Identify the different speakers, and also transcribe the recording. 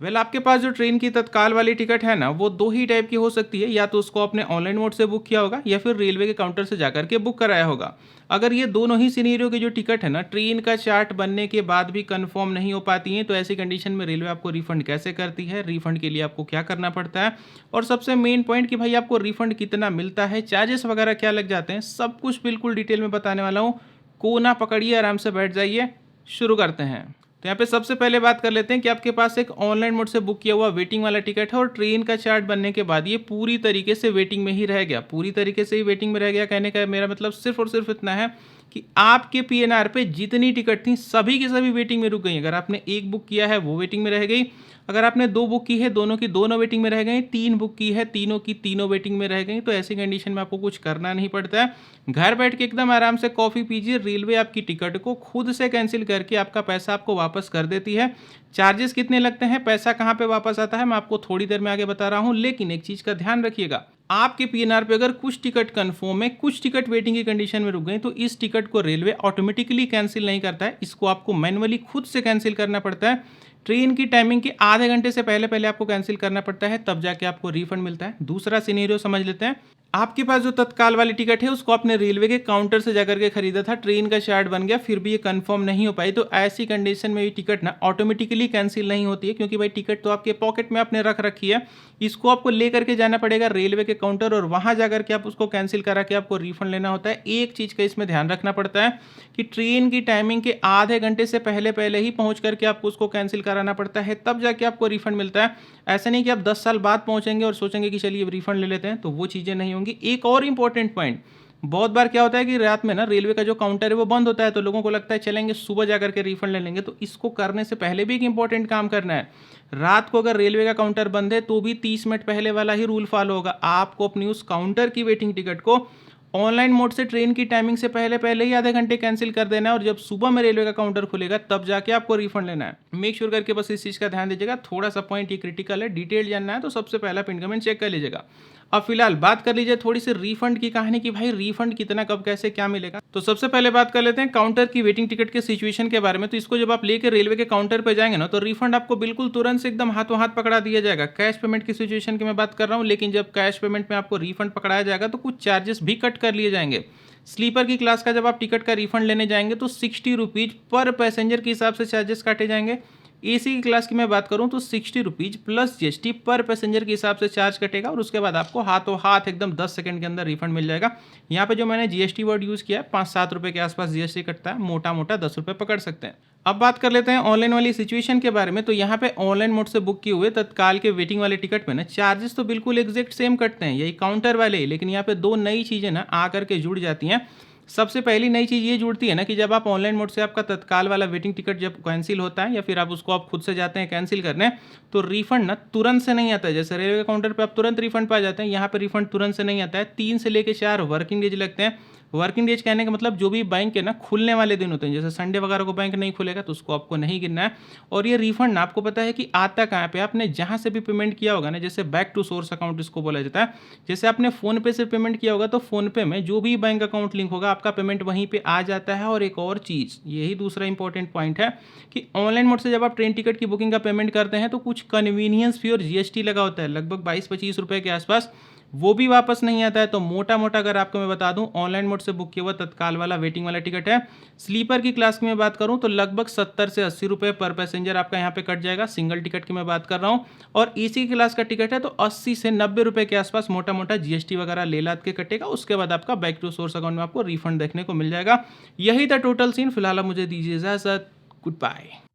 Speaker 1: आपके पास जो ट्रेन की तत्काल वाली टिकट है ना, वो 2 ही टाइप की हो सकती है। या तो उसको आपने ऑनलाइन मोड से बुक किया होगा या फिर रेलवे के काउंटर से जाकर के बुक कराया होगा। अगर ये दोनों ही सिनेरियो की जो टिकट है ना, ट्रेन का चार्ट बनने के बाद भी कंफर्म नहीं हो पाती हैं, तो ऐसी कंडीशन में रेलवे आपको रिफंड कैसे करती है, रिफंड के लिए आपको क्या करना पड़ता है, और सबसे मेन पॉइंट कि भाई आपको रिफंड कितना मिलता है, चार्जेस वगैरह क्या लग जाते हैं, सब कुछ बिल्कुल डिटेल में बताने वाला हूँ। कोना पकड़िए, आराम से बैठ जाइए, शुरू करते हैं। तो यहाँ पे सबसे पहले बात कर लेते हैं कि आपके पास एक ऑनलाइन मोड से बुक किया हुआ वेटिंग वाला टिकट है और ट्रेन का चार्ट बनने के बाद ये पूरी तरीके से वेटिंग में ही रह गया। पूरी तरीके से ही वेटिंग में रह गया कहने का मेरा मतलब सिर्फ और सिर्फ इतना है कि आपके पीएनआर पे जितनी टिकट थी सभी की सभी वेटिंग में रुक गई। अगर आपने एक बुक किया है वो वेटिंग में रह गई, अगर आपने 2 बुक की है दोनों की दोनों वेटिंग में रह गई, 3 बुक की है तीनों की तीनों वेटिंग में रह गई। तो ऐसी कंडीशन में आपको कुछ करना नहीं पड़ता है, घर बैठ के एकदम आराम से कॉफ़ी पीजिए, रेलवे आपकी टिकट को खुद से कैंसिल करके आपका पैसा आपको वापस कर देती है। चार्जेस कितने लगते हैं, पैसा कहाँ पे वापस आता है, मैं आपको थोड़ी देर में आगे बता रहा हूँ। लेकिन एक चीज़ का ध्यान रखिएगा, आपके पीएनआर पे अगर कुछ टिकट कंफर्म है, कुछ टिकट वेटिंग की कंडीशन में रुक गई, तो इस टिकट को रेलवे ऑटोमेटिकली कैंसिल नहीं करता है, इसको आपको मैनुअली खुद से कैंसिल करना पड़ता है। ट्रेन की टाइमिंग के आधे घंटे से पहले पहले आपको कैंसिल करना पड़ता है, तब जाके आपको रिफंड मिलता है। दूसरा सिनेरियो समझ लेते हैं। आपके पास जो तत्काल वाली टिकट है उसको आपने रेलवे के काउंटर से जाकर के खरीदा था, ट्रेन का चार्ट बन गया, फिर भी ये कंफर्म नहीं हो पाई, तो ऐसी कंडीशन में ये टिकट ना ऑटोमेटिकली कैंसिल नहीं होती है, क्योंकि भाई टिकट तो आपके पॉकेट में आपने रख रखी है। इसको आपको लेकर के जाना पड़ेगा रेलवे के काउंटर और वहां जाकर के आप उसको कैंसिल करा के आपको रिफंड लेना होता है। एक चीज का इसमें ध्यान रखना पड़ता है कि ट्रेन की टाइमिंग के आधे घंटे से पहले पहले ही पहुंच करके आपको उसको कैंसिल कराना पड़ता है, तब जाके आपको रिफंड मिलता है। ऐसा नहीं कि आप 10 साल बाद पहुंचेंगे और सोचेंगे कि चलिए रिफंड ले लेते हैं, तो वो चीजें नहीं होंगी। एक और इंपॉर्टेंट पॉइंट, बहुत बार क्या होता है कि रात में ना रेलवे का जो काउंटर है वो बंद होता है, तो लोगों को लगता है चलेंगे सुबह जाकर के रिफंड ले लेंगे, तो इसको करने से पहले भी एक इंपॉर्टेंट काम करना है। रात को अगर रेलवे का काउंटर बंद है तो भी 30 मिनट पहले वाला ही रूल फॉलो होगा। आपको अपनी उस काउंटर की वेटिंग टिकट को ऑनलाइन मोड से ट्रेन की टाइमिंग से पहले पहले ही आधे घंटे कैंसिल कर देना है, और जब सुबह में रेलवे का काउंटर खुलेगा तब जाके आपको रिफंड लेना है। मेक श्योर करके बस इस चीज़ का ध्यान दीजिएगा, थोड़ा सा पॉइंट ये क्रिटिकल है, डिटेल जानना है तो सबसे पहला पिन कमेंट चेक कर लीजिएगा। अब फिलहाल बात कर लीजिए थोड़ी सी रिफंड की कहानी की, भाई रिफंड कितना कब कैसे क्या मिलेगा। तो सबसे पहले बात कर लेते हैं काउंटर की वेटिंग टिकट के सिचुएशन के बारे में। तो इसको जब आप लेकर रेलवे के काउंटर पर जाएंगे ना, तो रिफंड आपको बिल्कुल तुरंत से एकदम हाथों हाथ पकड़ा दिया जाएगा। कैश पेमेंट की सिचुएशन की मैं बात कर रहा हूँ, लेकिन जब कैश पेमेंट में आपको रिफंड पकड़ाया जाएगा तो कुछ चार्जेस भी कट कर लिए जाएंगे। स्लीपर की क्लास का जब आप टिकट का रिफंड लेने जाएंगे तो 60 रुपीज पर पैसेंजर के हिसाब से चार्जेस काटे जाएंगे। एसी की क्लास की मैं बात करूं तो 60 रुपीज प्लस जीएसटी पर पैसेंजर के हिसाब से चार्ज कटेगा, और उसके बाद आपको हाथों हाथ एकदम 10 सेकंड के अंदर रिफंड मिल जाएगा। यहाँ पे जो मैंने जीएसटी वर्ड यूज़ किया है, 5-7 रुपये के आसपास जीएसटी कटता है, मोटा मोटा 10 रुपये पकड़ सकते हैं। अब बात कर लेते हैं ऑनलाइन वाली सिचुएशन के बारे में। तो यहाँ पे ऑनलाइन मोड से बुक किए हुए तत्काल के वेटिंग वाले टिकट में ना चार्जेस तो बिल्कुल एग्जैक्ट सेम कटते हैं, यही काउंटर वाले, लेकिन यहाँ पे 2 नई चीज़ें ना आकर के जुड़ जाती हैं। सबसे पहली नई चीज़ ये जुड़ती है ना कि जब आप ऑनलाइन मोड से आपका तत्काल वाला वेटिंग टिकट जब कैंसिल होता है या फिर आप उसको आप खुद से जाते हैं कैंसिल करने, तो रिफंड ना तुरंत से नहीं आता है। जैसे रेलवे काउंटर पे आप तुरंत रिफंड पा जाते हैं, यहाँ पे रिफंड तुरंत से नहीं आता है, 3 से लेकर 4 वर्किंग डेज लगते हैं। वर्किंग डेज कहने का मतलब जो भी बैंक के ना खुलने वाले दिन होते हैं, जैसे संडे वगैरह को बैंक नहीं खुलेगा तो उसको आपको नहीं गिनना है। और ये रिफंड ना आपको पता है कि आता कहाँ पे, आपने जहाँ से भी पेमेंट किया होगा ना, जैसे बैक टू सोर्स अकाउंट इसको बोला जाता है। जैसे आपने फोन पे से पेमेंट किया होगा तो फोन पे में जो भी बैंक अकाउंट लिंक होगा आपका पेमेंट वहीं पे आ जाता है। और एक और चीज़, यही दूसरा इंपॉर्टेंट पॉइंट है कि ऑनलाइन मोड से जब आप ट्रेन टिकट की बुकिंग का पेमेंट करते हैं तो कुछ कन्वीनियंस फी और जीएसटी लगा होता है, लगभग 22-25 रुपये के आसपास, वो भी वापस नहीं आता है। तो मोटा मोटा अगर आपको मैं बता दूं, ऑनलाइन मोड से बुक किया हुआ तत्काल वाला वेटिंग वाला टिकट है, स्लीपर की क्लास की मैं बात करूं तो लगभग 70 से 80 रुपये पर पैसेंजर आपका यहाँ पे कट जाएगा। सिंगल टिकट की मैं बात कर रहा हूं। और एसी की क्लास का टिकट है तो 80 से 90 रुपये के आसपास मोटा मोटा जीएसटी वगैरह ले लाद के कटेगा। उसके बाद आपका बैक टू सोर्स अकाउंट में आपको रिफंड देखने को मिल जाएगा। यही था टोटल सीन। फिलहाल मुझे दीजिए इजाजत, गुड बाय।